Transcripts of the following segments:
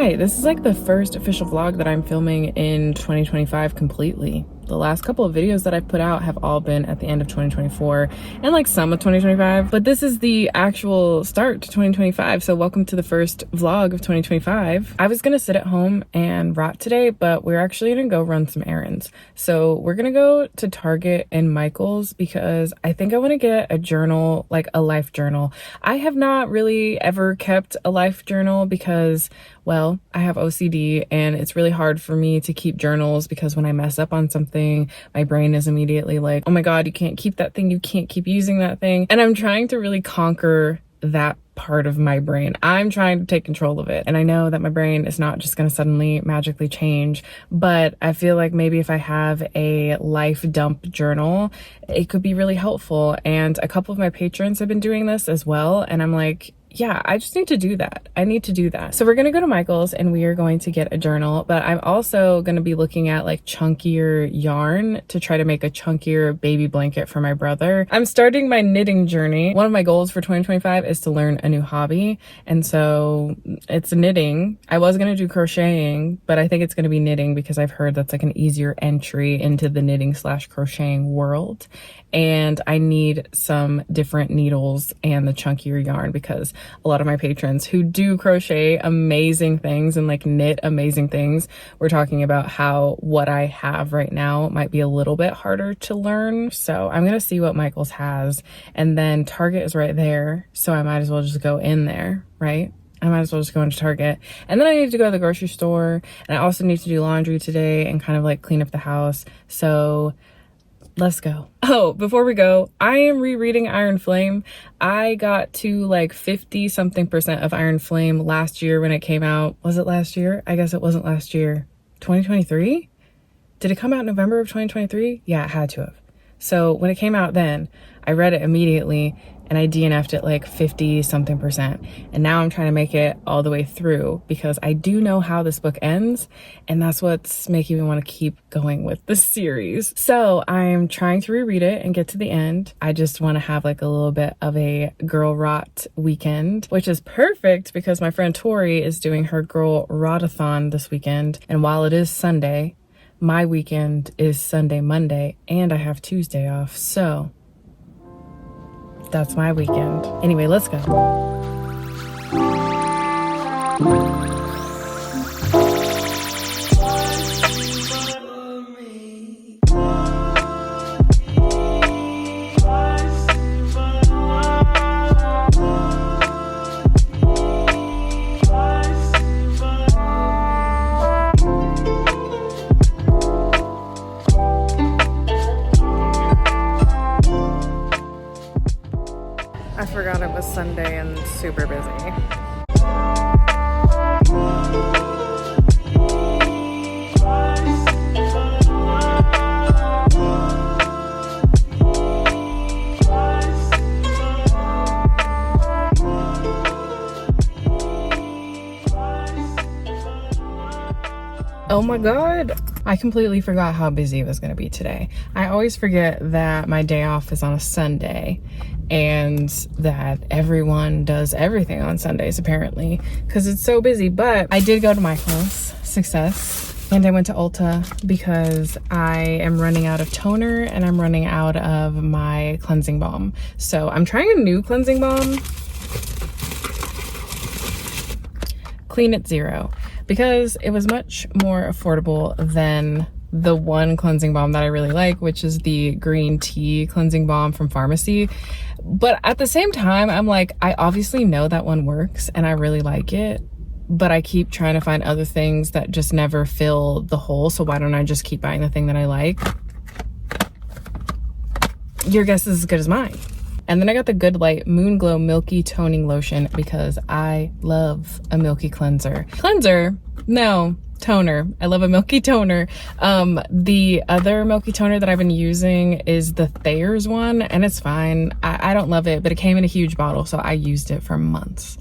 right, this is like the first official vlog that I'm filming in 2025 completely. The last couple of videos that I've put out have all been at the end of 2024 and like some of 2025, but this is the actual start to 2025. So welcome to the first vlog of 2025. I was gonna sit at home and rap today, but we're actually gonna go run some errands. So we're gonna go to Target and Michael's because I think I wanna get a journal, like a life journal. I have not really ever kept a life journal because, well, I have OCD and it's really hard for me to keep journals because when I mess up on something, my brain is immediately like, oh my God, you can't keep that thing. You can't keep using that thing. And I'm trying to really conquer that part of my brain. I'm trying to take control of it. And I know that my brain is not just going to suddenly magically change, but I feel like maybe if I have a life dump journal, it could be really helpful. And a couple of my patrons have been doing this as well. And I'm like, yeah, I just need to do that. I need to do that. So we're going to go to Michael's and we are going to get a journal, but I'm also going to be looking at like chunkier yarn to try to make a chunkier baby blanket for my brother. I'm starting my knitting journey. One of my goals for 2025 is to learn a new hobby. And so it's knitting. I was going to do crocheting, but I think it's going to be knitting because I've heard that's like an easier entry into the knitting / crocheting world. And I need some different needles and the chunkier yarn because a lot of my patrons who do crochet amazing things and like knit amazing things were talking about how what I have right now might be a little bit harder to learn. So I'm gonna see what Michael's has, and then Target is right there, so I might as well just go in there, right? I might as well just go into Target. And then I need to go to the grocery store, and I also need to do laundry today and kind of like clean up the house. So let's go. Oh, before we go, I am rereading Iron Flame. I got to like 50 something% of Iron Flame last year when it came out. Was it last year? I guess it wasn't last year. 2023? Did it come out in November of 2023? Yeah, it had to have. So when it came out then, I read it immediately and I DNF'd it like 50 something%. And now I'm trying to make it all the way through because I do know how this book ends. And that's what's making me want to keep going with this series. So I'm trying to reread it and get to the end. I just want to have like a little bit of a girl rot weekend, which is perfect because my friend Tori is doing her girl rotathon this weekend. And while it is Sunday, my weekend is Sunday, Monday, and I have Tuesday off. So that's my weekend. Anyway, let's go. I forgot it was Sunday and super busy. Oh my God. I completely forgot how busy it was going to be today. I always forget that my day off is on a Sunday and that everyone does everything on Sundays apparently because it's so busy. But I did go to Michael's, success, and I went to Ulta because I am running out of toner and I'm running out of my cleansing balm. So I'm trying a new cleansing balm, Clean It Zero, because it was much more affordable than the one cleansing balm that I really like, which is the green tea cleansing balm from Pharmacy. But at the same time, I'm like, I obviously know that one works and I really like it, but I keep trying to find other things that just never fill the hole. So why don't I just keep buying the thing that I like? Your guess is as good as mine. And then I got the Good Light Moon Glow Milky Toning Lotion because I love a milky cleanser. Cleanser? No. Toner. I love a milky toner. The other milky toner that I've been using is the Thayer's one, and it's fine. I don't love it, but it came in a huge bottle, so I used it for months.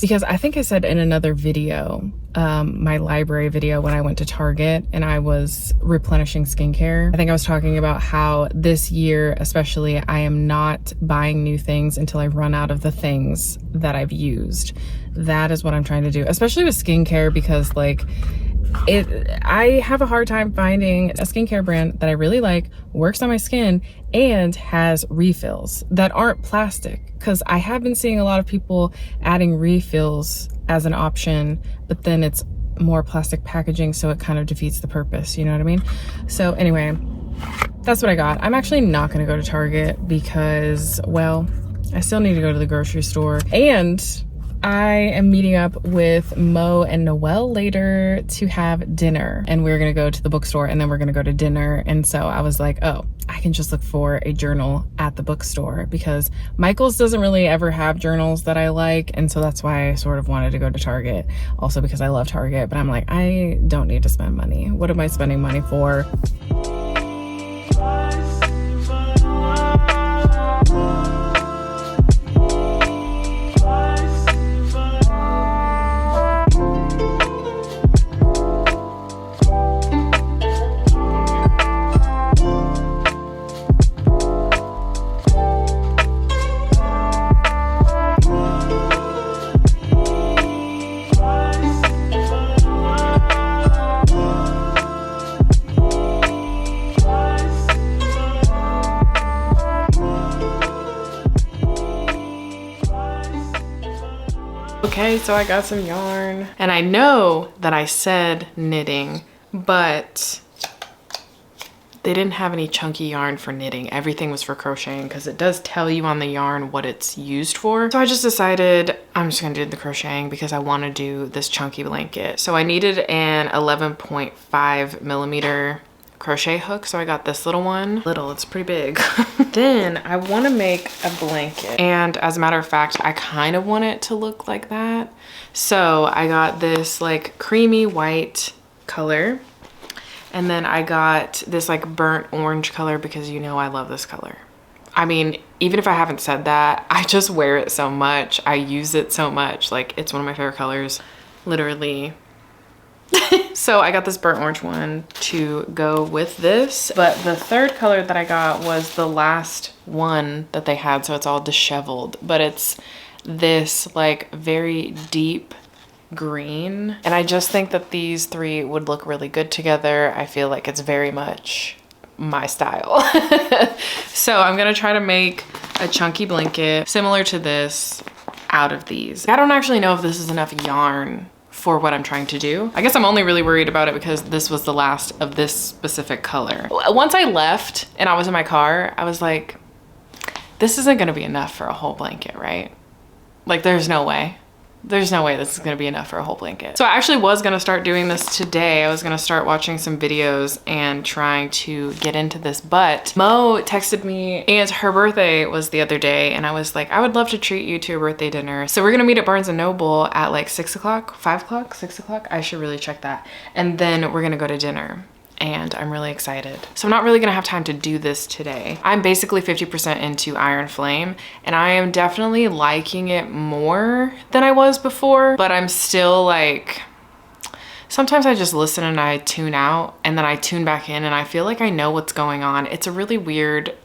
Because I think I said in another video, my library video when I went to Target and I was replenishing skincare. I think I was talking about how this year, especially, I am not buying new things until I run out of the things that I've used. That is what I'm trying to do, especially with skincare, because like I have a hard time finding a skincare brand that I really like, works on my skin, and has refills that aren't plastic. Because I have been seeing a lot of people adding refills as an option, but then it's more plastic packaging, so it kind of defeats the purpose, you know what I mean? So anyway, that's what I got. I'm actually not gonna go to Target because, well, I still need to go to the grocery store, and I am meeting up with Mo and Noelle later to have dinner, and we're gonna go to the bookstore and then we're gonna go to dinner. And so I was like, oh, I can just look for a journal at the bookstore, because Michael's doesn't really ever have journals that I like, and so that's why I sort of wanted to go to Target. Also because I love Target, but I'm like, I don't need to spend money. What am I spending money for? Okay, so I got some yarn, and I know that I said knitting, but they didn't have any chunky yarn for knitting. Everything was for crocheting, because it does tell you on the yarn what it's used for. So I just decided I'm just gonna do the crocheting because I want to do this chunky blanket. So I needed an 11.5 millimeter crochet hook, so I got this little one. Little, it's pretty big. Then I want to make a blanket, and as a matter of fact, I kind of want it to look like that. So I got this like creamy white color, and then I got this like burnt orange color, because you know I love this color. I mean, even if I haven't said that, I just wear it so much. I use it so much. Like, it's one of my favorite colors, literally. So I got this burnt orange one to go with this, but the third color that I got was the last one that they had, so it's all disheveled, but it's this like very deep green, and I just think that these three would look really good together. I feel like it's very much my style. So I'm gonna try to make a chunky blanket similar to this out of these. I don't actually know if this is enough yarn for what I'm trying to do. I guess I'm only really worried about it because this was the last of this specific color. Once I left and I was in my car, I was like, this isn't gonna be enough for a whole blanket, right? Like, there's no way. There's no way this is gonna be enough for a whole blanket. So I actually was gonna start doing this today. I was gonna start watching some videos and trying to get into this, but Mo texted me, and her birthday was the other day, and I was like, I would love to treat you to a birthday dinner. So we're gonna meet at Barnes & Noble at like 6 o'clock, 5 o'clock, 6 o'clock. I should really check that. And then we're gonna go to dinner, and I'm really excited. So I'm not really gonna have time to do this today. I'm basically 50% into Iron Flame, and I am definitely liking it more than I was before, but I'm still like, sometimes I just listen and I tune out, and then I tune back in and I feel like I know what's going on. It's a really weird,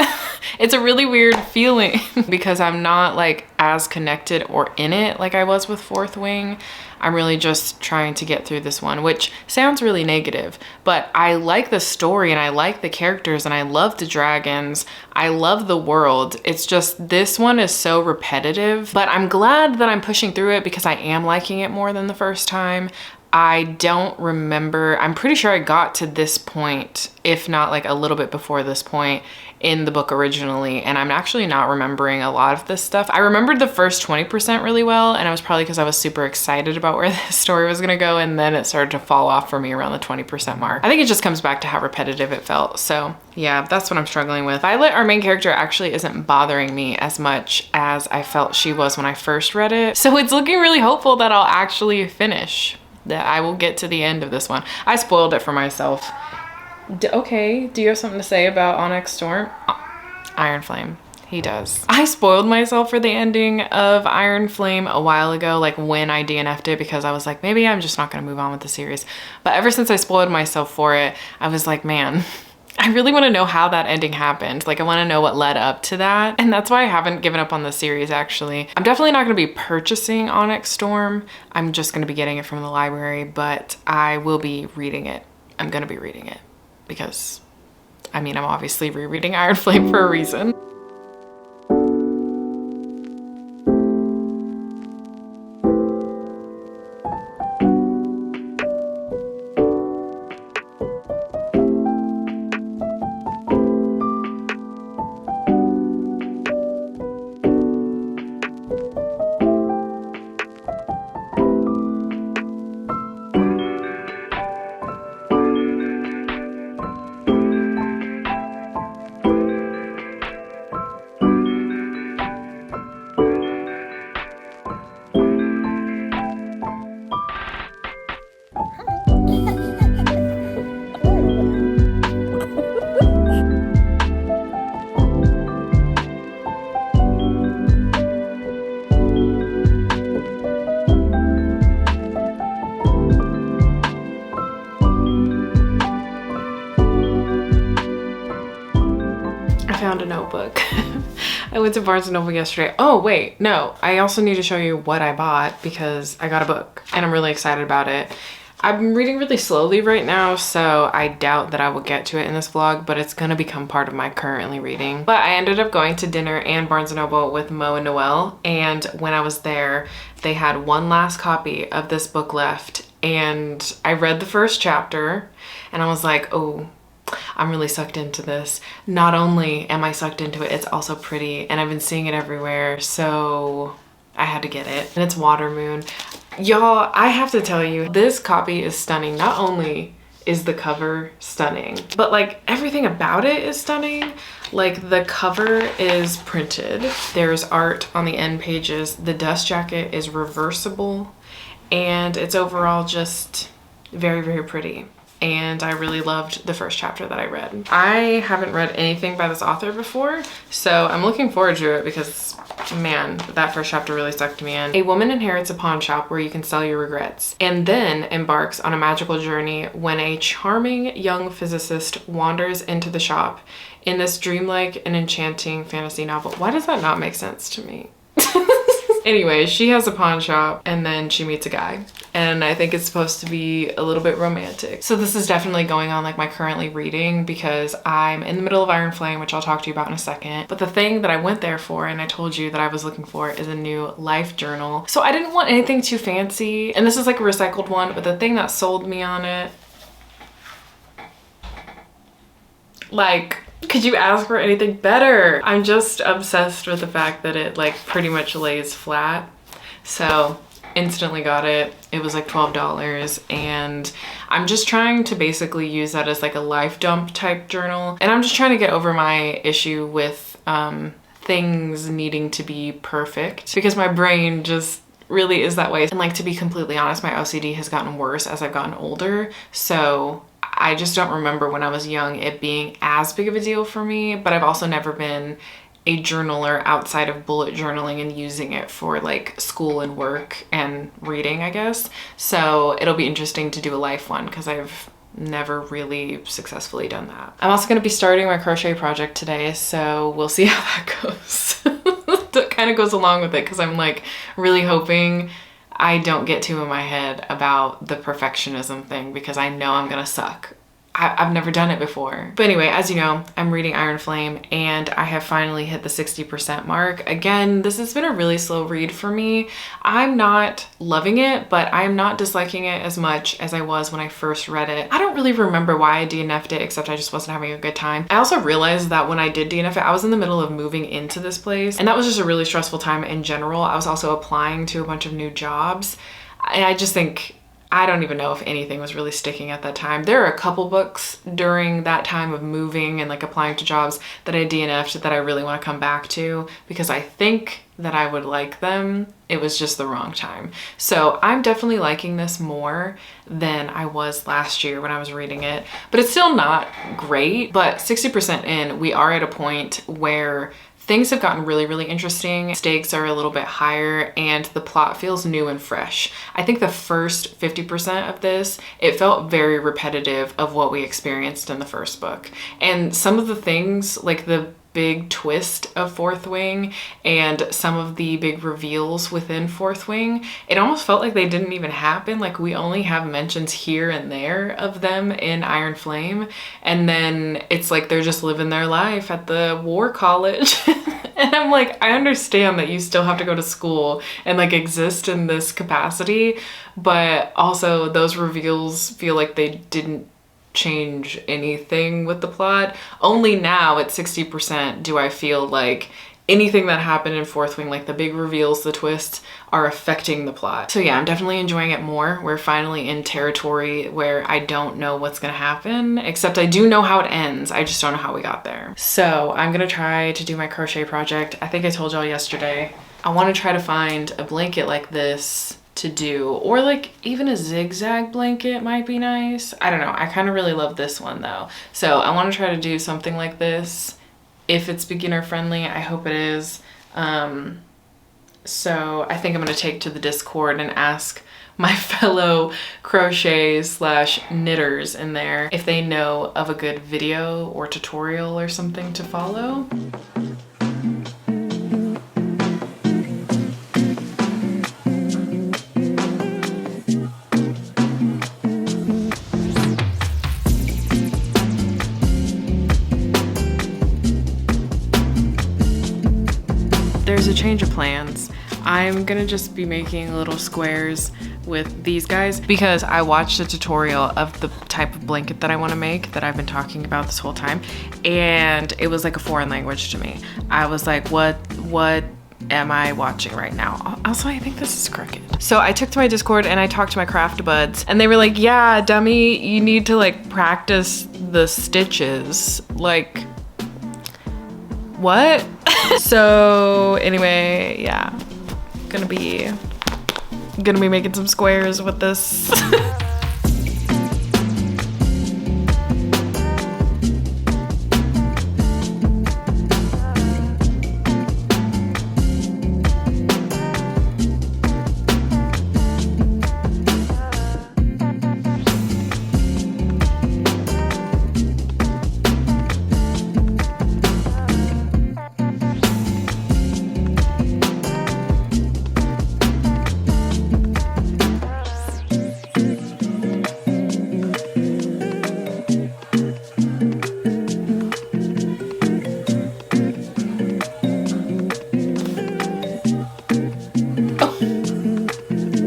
it's a really weird feeling because I'm not like as connected or in it like I was with Fourth Wing. I'm really just trying to get through this one, which sounds really negative, but I like the story and I like the characters and I love the dragons. I love the world. It's just this one is so repetitive, but I'm glad that I'm pushing through it because I am liking it more than the first time. I don't remember, I'm pretty sure I got to this point, if not like a little bit before this point in the book originally, and I'm actually not remembering a lot of this stuff. I remembered the first 20% really well, and it was probably because I was super excited about where the story was gonna go, and then it started to fall off for me around the 20% mark. I think it just comes back to how repetitive it felt. So yeah, that's what I'm struggling with. Violet, our main character, actually isn't bothering me as much as I felt she was when I first read it. So it's looking really hopeful that I'll actually finish, that I will get to the end of this one. I spoiled it for myself. Okay, do you have something to say about Onyx Storm? Iron Flame. He does. I spoiled myself for the ending of Iron Flame a while ago, like when I DNF'd it, because I was like, maybe I'm just not gonna move on with the series. But ever since I spoiled myself for it, I was like, man, I really want to know how that ending happened. Like, I want to know what led up to that. And that's why I haven't given up on the series, actually. I'm definitely not going to be purchasing Onyx Storm. I'm just going to be getting it from the library, but I will be reading it. I'm going to be reading it because, I mean, I'm obviously rereading Iron Flame for a reason. Found a notebook. I went to Barnes & Noble yesterday. Oh wait, no, I also need to show you what I bought because I got a book and I'm really excited about it. I'm reading really slowly right now, so I doubt that I will get to it in this vlog, but it's gonna become part of my currently reading. But I ended up going to dinner and Barnes & Noble with Mo and Noelle, and when I was there, they had one last copy of this book left, and I read the first chapter and I was like, oh, I'm really sucked into this. Not only am I sucked into it, it's also pretty and I've been seeing it everywhere, so I had to get it. And it's Water Moon. Y'all, I have to tell you, this copy is stunning. Not only is the cover stunning, but like everything about it is stunning. Like the cover is printed. There's art on the end pages. The dust jacket is reversible and it's overall just very, very pretty. And I really loved the first chapter that I read. I haven't read anything by this author before, so I'm looking forward to it because, man, that first chapter really sucked me in. A woman inherits a pawn shop where you can sell your regrets, and then embarks on a magical journey when a charming young physicist wanders into the shop in this dreamlike and enchanting fantasy novel. Why does that not make sense to me? Anyway, she has a pawn shop and then she meets a guy, and I think it's supposed to be a little bit romantic. So this is definitely going on like my currently reading because I'm in the middle of Iron Flame, which I'll talk to you about in a second. But the thing that I went there for, and I told you that I was looking for, is a new life journal. So I didn't want anything too fancy, and this is like a recycled one, but the thing that sold me on it, like, could you ask for anything better? I'm just obsessed with the fact that it like pretty much lays flat. So instantly got it. It was like $12, and I'm just trying to basically use that as like a life dump type journal. And I'm just trying to get over my issue with things needing to be perfect because my brain just really is that way. And like, to be completely honest, my OCD has gotten worse as I've gotten older. So I just don't remember when I was young it being as big of a deal for me, but I've also never been a journaler outside of bullet journaling and using it for like school and work and reading, I guess. So it'll be interesting to do a life one because I've never really successfully done that. I'm also going to be starting my crochet project today, so we'll see how that goes. That kind of goes along with it because I'm like really hoping I don't get too in my head about the perfectionism thing because I know I'm gonna suck. I've never done it before. But anyway, as you know, I'm reading Iron Flame and I have finally hit the 60% mark. Again, this has been a really slow read for me. I'm not loving it, but I'm not disliking it as much as I was when I first read it. I don't really remember why I DNF'd it, except I just wasn't having a good time. I also realized that when I did DNF it, I was in the middle of moving into this place, and that was just a really stressful time in general. I was also applying to a bunch of new jobs, and I just think, I don't even know if anything was really sticking at that time. There are a couple books during that time of moving and like applying to jobs that I DNF'd that I really want to come back to because I think that I would like them. It was just the wrong time. So I'm definitely liking this more than I was last year when I was reading it, but it's still not great. But 60% in, we are at a point where Things have gotten really, really interesting. Stakes are a little bit higher and the plot feels new and fresh. I think the first 50% of this, it felt very repetitive of what we experienced in the first book. And some of the things, like the big twist of Fourth Wing and some of the big reveals within Fourth Wing, it almost felt like they didn't even happen. Like we only have mentions here and there of them in Iron Flame, and then it's like they're just living their life at the war college. And I'm like, I understand that you still have to go to school and like exist in this capacity, but also those reveals feel like they didn't change anything with the plot. Only now at 60% do I feel like anything that happened in Fourth Wing, like the big reveals, the twists, are affecting the plot. So yeah, I'm definitely enjoying it more. We're finally in territory where I don't know what's gonna happen, except I do know how it ends. I just don't know how we got there. So I'm gonna try to do my crochet project. I think I told y'all yesterday, I wanna try to find a blanket like this to do, or like even a zigzag blanket might be nice. I don't know. I kind of really love this one though. So I want to try to do something like this. If it's beginner friendly, I hope it is. So I think I'm going to take to the Discord and ask my fellow crochet slash knitters in there if they know of a good video or tutorial or something to follow. There's a change of plans. I'm gonna just be making little squares with these guys because I watched a tutorial of the type of blanket that I want to make that I've been talking about this whole time, and it was like a foreign language to me. I was like, what am I watching right now? Also, I think this is crooked. So I took to my Discord and I talked to my craft buds and they were like, yeah, dummy, you need to like practice the stitches. Like, what? So anyway, yeah, gonna be making some squares with this.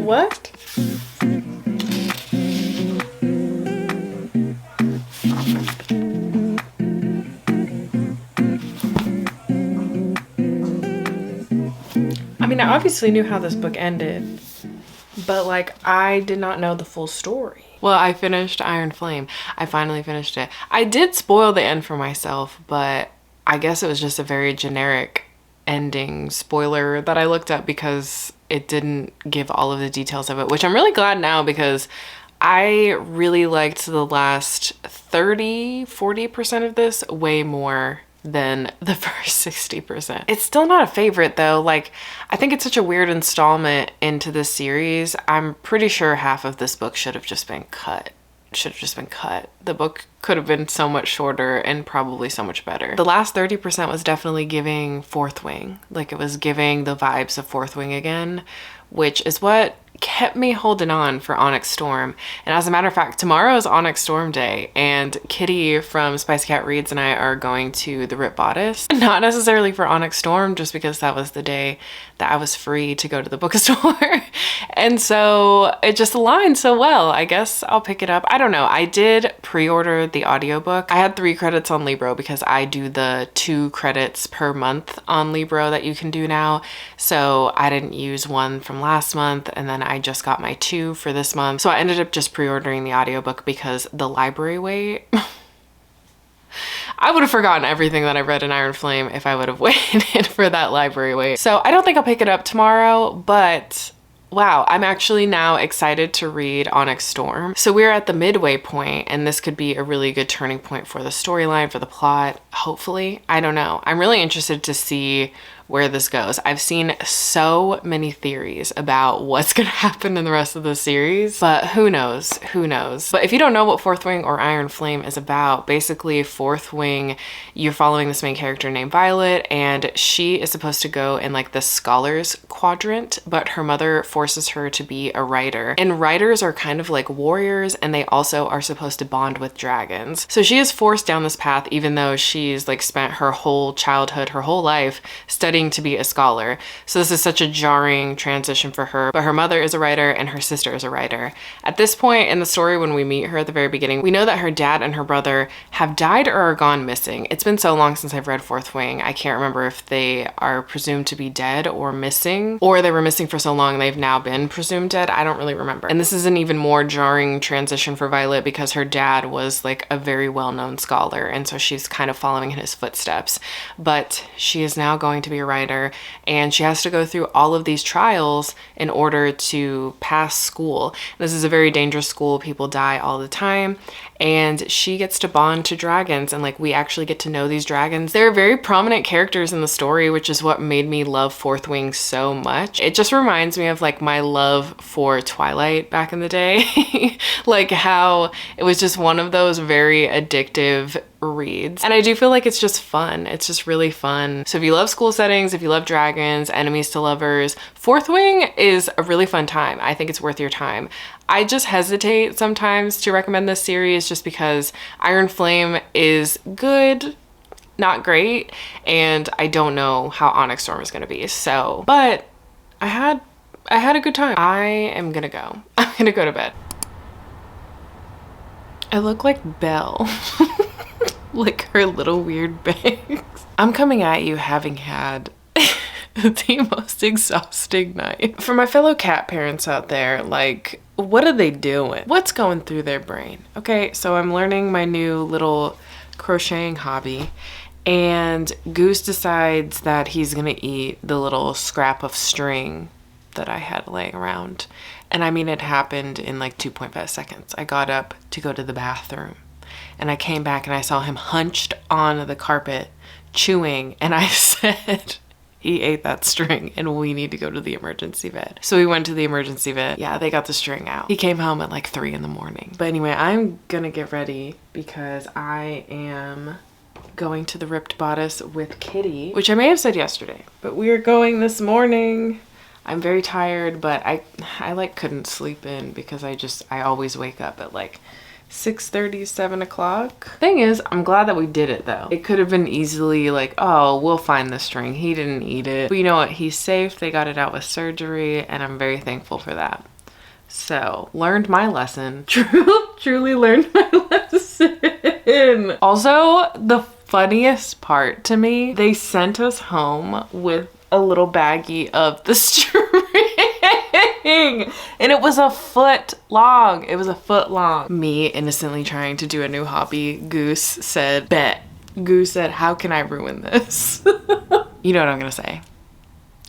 What? I mean, I obviously knew how this book ended, but like I did not know the full story. Well, I finished Iron Flame. I finally finished it. I did spoil the end for myself, but I guess it was just a very generic ending spoiler that I looked up because it didn't give all of the details of it, which I'm really glad now because I really liked the last 30-40% of this way more than the first 60%. It's still not a favorite though. Like, I think it's such a weird installment into this series. I'm pretty sure half of this book should have just been cut. The book could have been so much shorter and probably so much better. The last 30% was definitely giving Fourth Wing. Like, it was giving the vibes of Fourth Wing again, which is what kept me holding on for Onyx Storm. And as a matter of fact, tomorrow is Onyx Storm Day, and Kitty from Spicy Cat Reads and I are going to the Rip Bodice. Not necessarily for Onyx Storm, just because that was the day that I was free to go to the bookstore. And so it just aligned so well. I guess I'll pick it up. I don't know. I did pre-order the audiobook. I had 3 credits on Libro because I do the 2 credits per month on Libro that you can do now. So I didn't use one from last month, and then I just got my 2 for this month. So I ended up just pre-ordering the audiobook because the library wait, I would have forgotten everything that I read in Iron Flame if I would have waited for that library wait. So I don't think I'll pick it up tomorrow, but Wow, I'm actually now excited to read Onyx Storm. So we're at the midway point, and this could be a really good turning point for the storyline, for the plot, hopefully. I don't know. I'm really interested to see where this goes. I've seen so many theories about what's gonna happen in the rest of the series, but who knows, who knows. But if you don't know what Fourth Wing or Iron Flame is about, basically Fourth Wing, you're following this main character named Violet, and she is supposed to go in like the scholars quadrant, but her mother forces her to be a writer. And writers are kind of like warriors, and they also are supposed to bond with dragons. So she is forced down this path, even though she's like spent her whole childhood, her whole life studying to be a scholar. So this is such a jarring transition for her, but her mother is a writer and her sister is a writer. At this point in the story, when we meet her at the very beginning, we know that her dad and her brother have died or are gone missing. It's been so long since I've read Fourth Wing, I can't remember if they are presumed to be dead or missing, or they were missing for so long they've now been presumed dead. I don't really remember. And this is an even more jarring transition for Violet because her dad was like a very well-known scholar, and so she's kind of following in his footsteps. But she is now going to be a writer, and she has to go through all of these trials in order to pass school. This is a very dangerous school. People die all the time, and she gets to bond to dragons, and like we actually get to know these dragons. They're very prominent characters in the story, which is what made me love Fourth Wing so much. It just reminds me of like my love for Twilight back in the day. Like how it was just one of those very addictive reads. And I do feel like it's just fun. It's just really fun. So if you love school settings, if you love dragons, enemies to lovers, Fourth Wing is a really fun time. I think it's worth your time. I just hesitate sometimes to recommend this series just because Iron Flame is good, not great, and I don't know how Onyx Storm is gonna be. So, but I had a good time. I am gonna go. I'm gonna go to bed. I look like Belle. Like her little weird bangs. I'm coming at you having had the most exhausting night. For my fellow cat parents out there, like, what are they doing? What's going through their brain? Okay, so I'm learning my new little crocheting hobby, and Goose decides that he's gonna eat the little scrap of string that I had laying around. And I mean, it happened in like 2.5 seconds. I got up to go to the bathroom, and I came back and I saw him hunched on the carpet chewing, and I said, he ate that string and we need to go to the emergency vet. So we went to the emergency vet. Yeah, they got the string out. He came home at like 3 in the morning. But anyway, I'm gonna get ready because I am going to the Ripped Bodice with Kitty, which I may have said yesterday, but we are going this morning. I'm very tired, but I like couldn't sleep in because I always wake up at like 6:30, 7 o'clock. Thing is, I'm glad that we did it though. It could have been easily like, oh, we'll find the string. He didn't eat it. But you know what? He's safe. They got it out with surgery, and I'm very thankful for that. So, learned my lesson. Truly learned my lesson. Also, the funniest part to me, they sent us home with a little baggie of the string. And it was a foot long. It was a foot long. Me innocently trying to do a new hobby. Goose said, bet. Goose said, how can I ruin this? You know what I'm gonna say.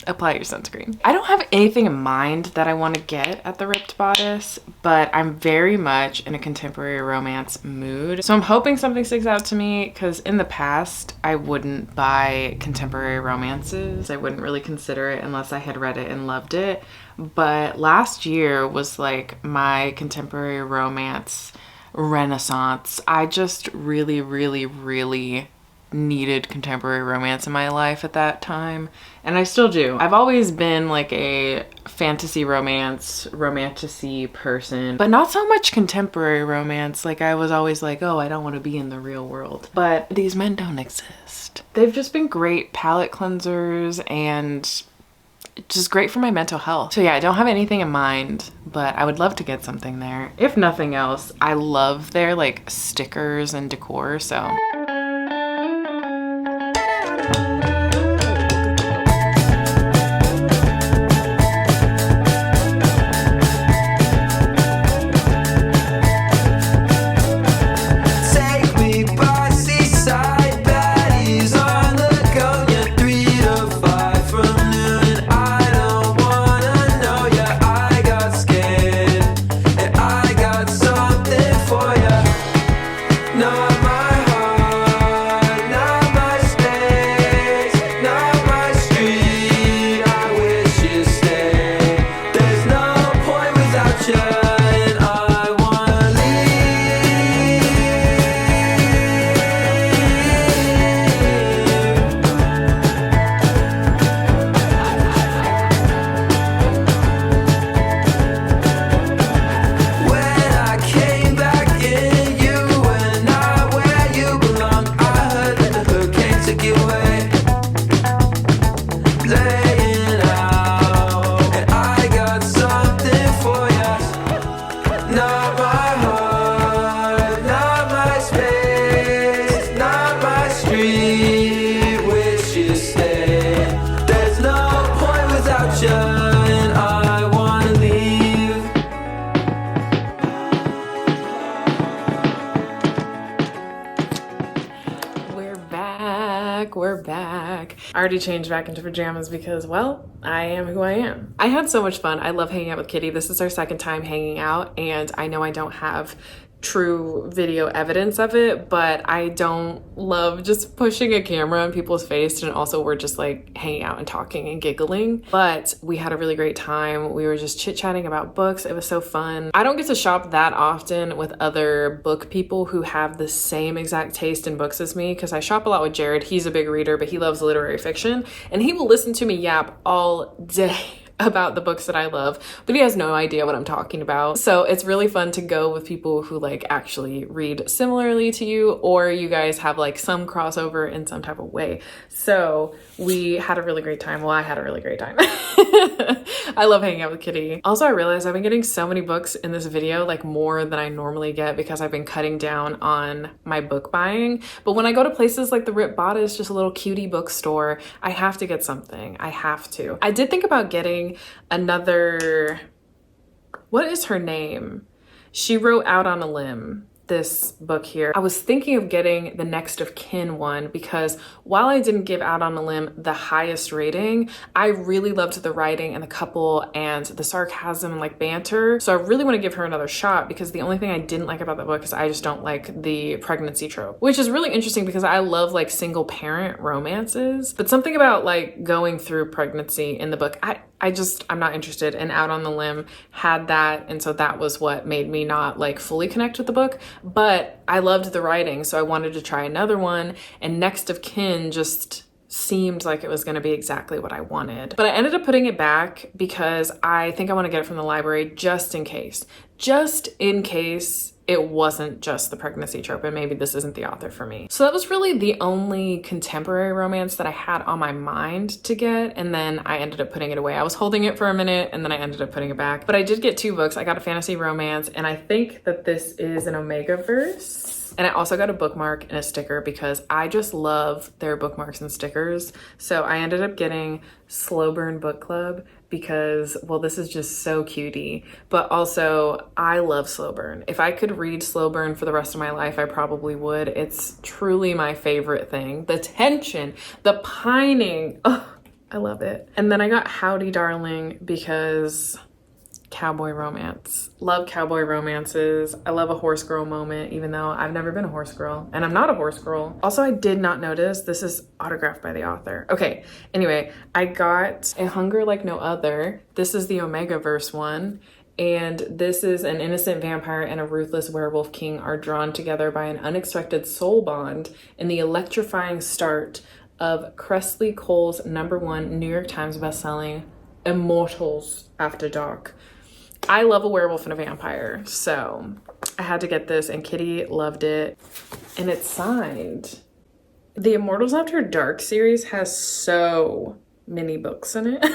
Apply your sunscreen. I don't have anything in mind that I want to get at the Ripped Bodice, but I'm very much in a contemporary romance mood. So I'm hoping something sticks out to me, because in the past, I wouldn't buy contemporary romances. I wouldn't really consider it unless I had read it and loved it. But last year was like my contemporary romance renaissance. I just really, really, really needed contemporary romance in my life at that time, and I still do. I've always been like a fantasy romance, romantasy person, but not so much contemporary romance. Like I was always like, oh, I don't want to be in the real world. But these men don't exist. They've just been great palate cleansers and just great for my mental health. So yeah, I don't have anything in mind, but I would love to get something there. If nothing else, I love their like stickers and decor, so. already changed back into pajamas because, well, I am who I am. I had so much fun. I love hanging out with Kitty. This is our second time hanging out, and I know I don't have true video evidence of it, but I don't love just pushing a camera in people's face, and also we're just like hanging out and talking and giggling. But we had a really great time. We were just chit-chatting about books. It was so fun. I don't get to shop that often with other book people who have the same exact taste in books as me, because I shop a lot with Jared. He's a big reader, but he loves literary fiction, and he will listen to me yap all day about the books that I love, but he has no idea what I'm talking about. So it's really fun to go with people who like actually read similarly to you, or you guys have like some crossover in some type of way. So we had a really great time. Well, I had a really great time. I love hanging out with Kitty. Also, I realized I've been getting so many books in this video, like more than I normally get, because I've been cutting down on my book buying. But when I go to places like the Rip Bodice, just a little cutie bookstore, I have to get something. I have to. I did think about getting another, what is her name? She wrote Out on a Limb, this book here. I was thinking of getting the Next of Kin one, because while I didn't give Out on a Limb the highest rating, I really loved the writing and the couple and the sarcasm and like banter. So I really want to give her another shot, because the only thing I didn't like about that book is I just don't like the pregnancy trope, which is really interesting because I love like single parent romances, but something about like going through pregnancy in the book, I'm not interested. And Out on the Limb had that, and so that was what made me not like fully connect with the book. But I loved the writing, so I wanted to try another one, and Next of Kin just seemed like it was going to be exactly what I wanted. But I ended up putting it back because I think I want to get it from the library just in case it wasn't just the pregnancy trope and maybe this isn't the author for me. So that was really the only contemporary romance that I had on my mind to get, and then I ended up putting it away. I was holding it for a minute and then I ended up putting it back. But I did get 2 books. I got a fantasy romance, and I think that this is an Omega verse. And I also got a bookmark and a sticker because I just love their bookmarks and stickers. So I ended up getting Slow Burn Book Club because, well, this is just so cutie, but also I love Slow Burn. If I could read Slow Burn for the rest of my life, I probably would. It's truly my favorite thing. The tension, the pining, oh, I love it. And then I got Howdy Darling because cowboy romance. Love cowboy romances. I love a horse girl moment, even though I've never been a horse girl and I'm not a horse girl. Also, I did not notice this is autographed by the author. Okay, anyway, I got A Hunger Like No Other. This is the Omega verse one. And this is an innocent vampire and a ruthless werewolf king are drawn together by an unexpected soul bond in the electrifying start of Cressley Cole's #1 New York Times bestselling Immortals After Dark. I love a werewolf and a vampire, so I had to get this, and Kitty loved it, and it's signed. The Immortals After Dark series has so many books in it.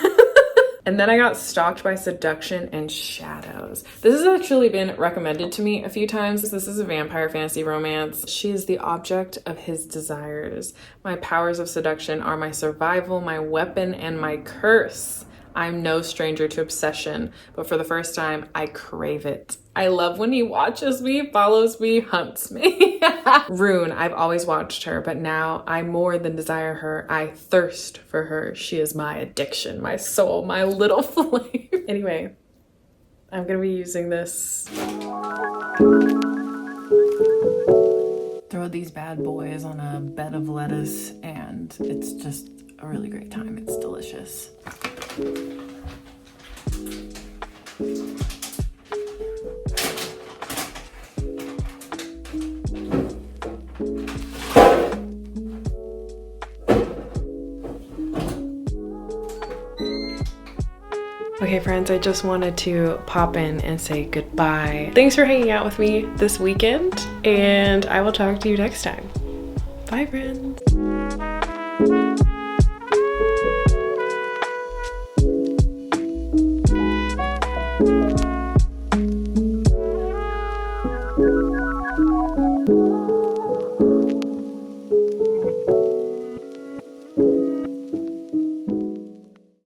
And then I got Stalked by Seduction and Shadows. This has actually been recommended to me a few times. This is a vampire fantasy romance. She is the object of his desires. My powers of seduction are my survival, my weapon, and my curse. I'm no stranger to obsession, but for the first time, I crave it. I love when he watches me, follows me, hunts me. Rune, I've always watched her, but now I more than desire her. I thirst for her. She is my addiction, my soul, my little flame. Anyway, I'm gonna be using this. Throw these bad boys on a bed of lettuce, and it's just a really great time. It's delicious. Okay friends, I just wanted to pop in and say goodbye. Thanks for hanging out with me this weekend, and I will talk to you next time. Bye friends.